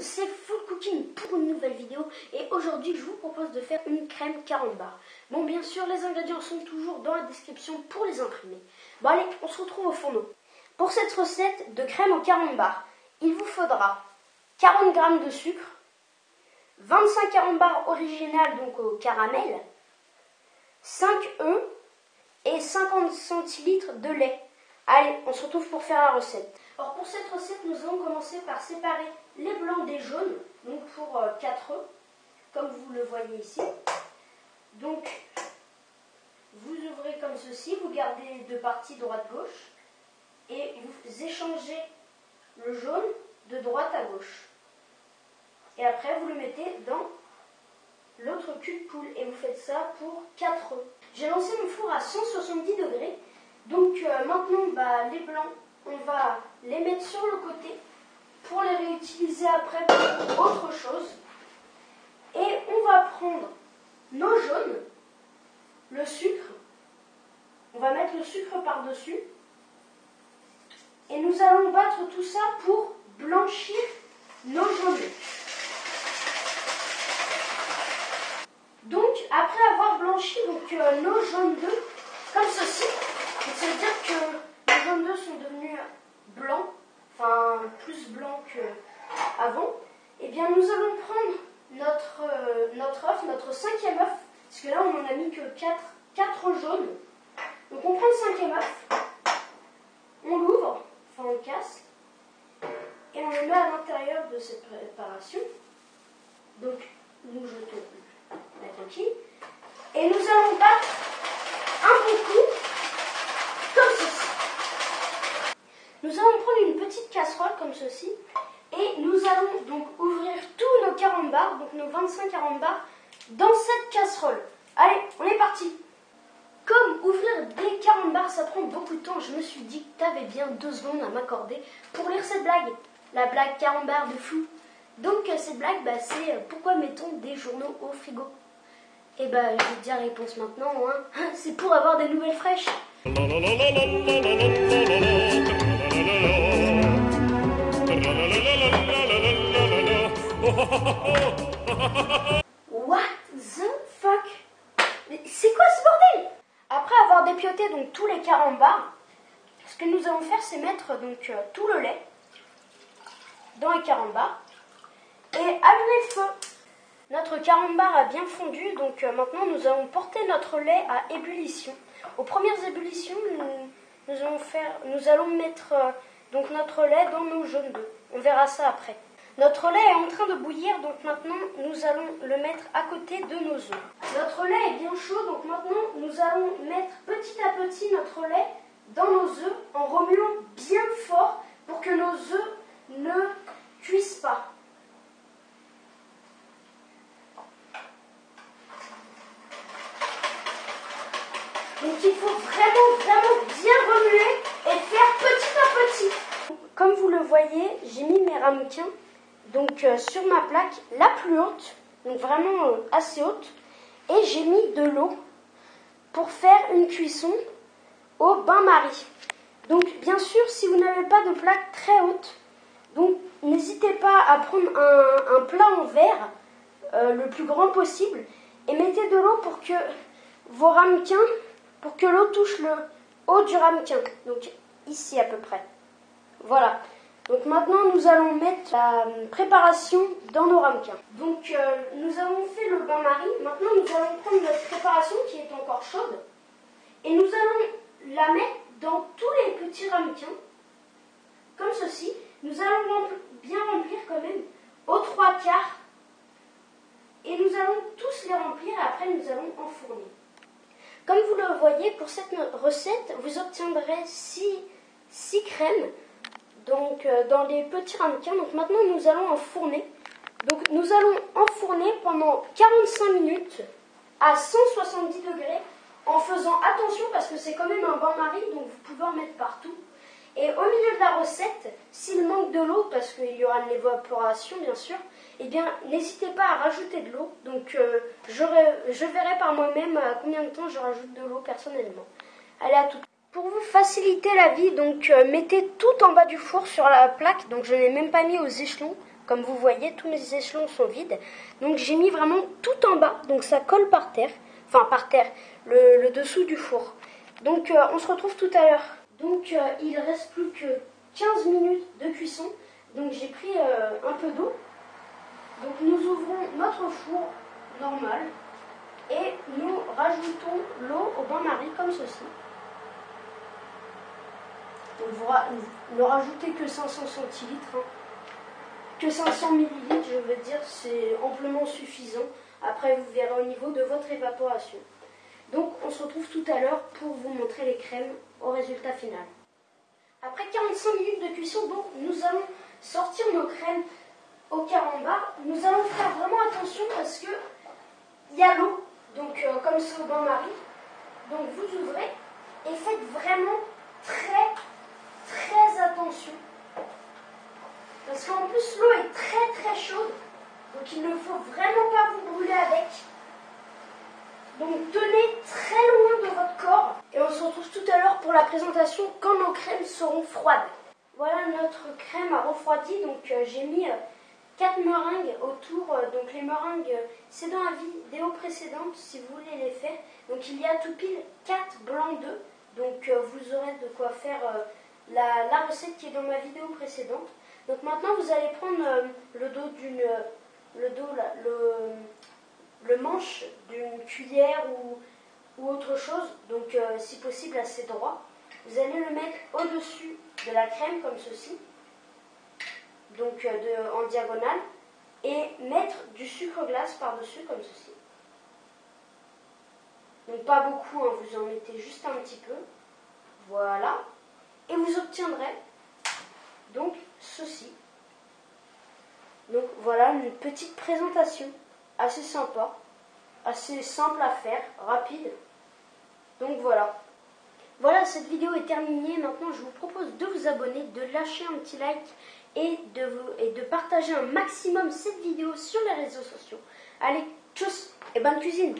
c'est Full Cooking pour une nouvelle vidéo et aujourd'hui je vous propose de faire une crème carambar. Bon, bien sûr les ingrédients sont toujours dans la description pour les imprimer. Bon allez, on se retrouve au fourneau. Pour cette recette de crème au carambar, il vous faudra 40 g de sucre, 25 carambars originales donc au caramel, 5 œufs et 50 centilitres de lait. Allez, on se retrouve pour faire la recette. Alors pour cette recette, nous allons commencer par séparer les blancs des jaunes, donc pour 4 œufs, comme vous le voyez ici. Donc, vous ouvrez comme ceci, vous gardez deux parties droite-gauche, et vous échangez le jaune de droite à gauche. Et après, vous le mettez dans l'autre cul de poule, et vous faites ça pour 4 œufs. J'ai lancé mon four à 170 degrés, donc maintenant, les blancs, on va les mettre sur le côté pour les réutiliser après pour autre chose. Et on va prendre nos jaunes, le sucre, on va mettre le sucre par-dessus et nous allons battre tout ça pour blanchir nos jaunes. Donc après avoir blanchi nos jaunes d'œufs comme ceci, ça veut dire que les jaunes d'œufs sont devenus blancs, enfin plus blancs qu'avant, et bien nous allons prendre notre œuf, notre 5e œuf, parce que là on n'en a mis que 4 jaunes. Donc on prend le 5e œuf, on l'ouvre, enfin on le casse, et on le met à l'intérieur de cette préparation. Donc nous jetons la coquille, et nous allons battre un bon coup, comme ceci. Nous allons prendre une petite casserole comme ceci, et nous allons donc ouvrir tous nos carambars, donc nos 25 carambars, dans cette casserole. Allez, on est parti. Comme ouvrir des carambars, ça prend beaucoup de temps, je me suis dit que tu avais bien 2 secondes à m'accorder pour lire cette blague, la blague carambar de fou. Donc cette blague, c'est pourquoi mettons des journaux au frigo? Et je vais te dire la réponse maintenant, hein. C'est pour avoir des nouvelles fraîches. What the fuck? Mais c'est quoi ce bordel? Après avoir dépioté donc tous les carambars, ce que nous allons faire, c'est mettre donc tout le lait dans les carambars et allumer le feu. Notre carambar a bien fondu, donc maintenant nous allons porter notre lait à ébullition. Aux premières ébullitions, nous allons mettre donc notre lait dans nos jaunes d'œufs. On verra ça après. Notre lait est en train de bouillir, donc maintenant nous allons le mettre à côté de nos œufs. Notre lait est bien chaud, donc maintenant nous allons mettre petit à petit notre lait dans nos œufs en remuant bien fort pour que nos œufs ne cuisent pas. Donc il faut vraiment bien remuer et faire petit à petit. Comme vous le voyez, j'ai mis mes ramequins donc sur ma plaque la plus haute, donc vraiment assez haute, et j'ai mis de l'eau pour faire une cuisson au bain-marie. Donc bien sûr, si vous n'avez pas de plaque très haute, donc n'hésitez pas à prendre un plat en verre le plus grand possible et mettez de l'eau pour que vos ramequins, pour que l'eau touche le haut du ramequin, donc ici à peu près. Voilà. Donc maintenant nous allons mettre la préparation dans nos ramequins. Donc nous avons fait le bain-marie. Maintenant nous allons prendre notre préparation qui est encore chaude et nous allons la mettre dans tous les petits ramequins, comme ceci. Nous allons bien remplir quand même aux 3/4 et nous allons tous les remplir et après nous allons enfourner. Comme vous le voyez, pour cette recette, vous obtiendrez 6 crèmes donc, dans les petits ramequins. Donc maintenant, nous allons enfourner. Donc nous allons enfourner pendant 45 minutes à 170 degrés en faisant attention parce que c'est quand même un bain-marie, donc vous pouvez en mettre partout. Et au milieu de la recette, s'il manque de l'eau, parce qu'il y aura de l'évaporation bien sûr, eh bien n'hésitez pas à rajouter de l'eau. Donc je verrai par moi-même à combien de temps je rajoute de l'eau personnellement. Allez, à tout. Pour vous faciliter la vie, donc mettez tout en bas du four sur la plaque. Donc je n'ai même pas mis aux échelons Comme vous voyez, tous mes échelons sont vides. Donc j'ai mis vraiment tout en bas, donc ça colle par terre. Enfin par terre, le dessous du four. Donc on se retrouve tout à l'heure. Donc il reste plus que 15 minutes de cuisson. Donc j'ai pris un peu d'eau. Donc nous ouvrons notre four normal et nous rajoutons l'eau au bain-marie comme ceci. Donc vous ne rajoutez que 500 centilitres, hein. Que 500 millilitres, je veux dire, c'est amplement suffisant. Après, vous verrez au niveau de votre évaporation. Donc, on se retrouve tout à l'heure pour vous montrer les crèmes au résultat final. Après 45 minutes de cuisson, donc, nous allons sortir nos crèmes au carambar. Nous allons faire vraiment attention parce que il y a l'eau, donc comme c'est au bain-marie. Donc, vous ouvrez et faites vraiment très attention. Parce qu'en plus, l'eau est très chaude. Donc, il ne faut vraiment pas vous brûler avec. Donc, tenez très loin de votre corps. Et on se retrouve tout à l'heure pour la présentation quand nos crèmes seront froides. Voilà, notre crème a refroidi. Donc, j'ai mis 4 meringues autour. Donc, les meringues, c'est dans la vidéo précédente si vous voulez les faire. Donc, il y a tout pile 4 blancs d'œufs. Donc, vous aurez de quoi faire la recette qui est dans ma vidéo précédente. Donc maintenant, vous allez prendre le manche d'une cuillère ou autre chose, donc si possible assez droit. Vous allez le mettre au-dessus de la crème comme ceci, donc en diagonale, et mettre du sucre glace par-dessus comme ceci. Donc pas beaucoup, hein, vous en mettez juste un petit peu. Voilà. Et vous obtiendrez donc ceci. Donc voilà une petite présentation assez sympa, assez simple à faire, rapide. Donc voilà. Voilà, cette vidéo est terminée. Maintenant, je vous propose de vous abonner, de lâcher un petit like et de partager un maximum cette vidéo sur les réseaux sociaux. Allez, tchuss et bonne cuisine!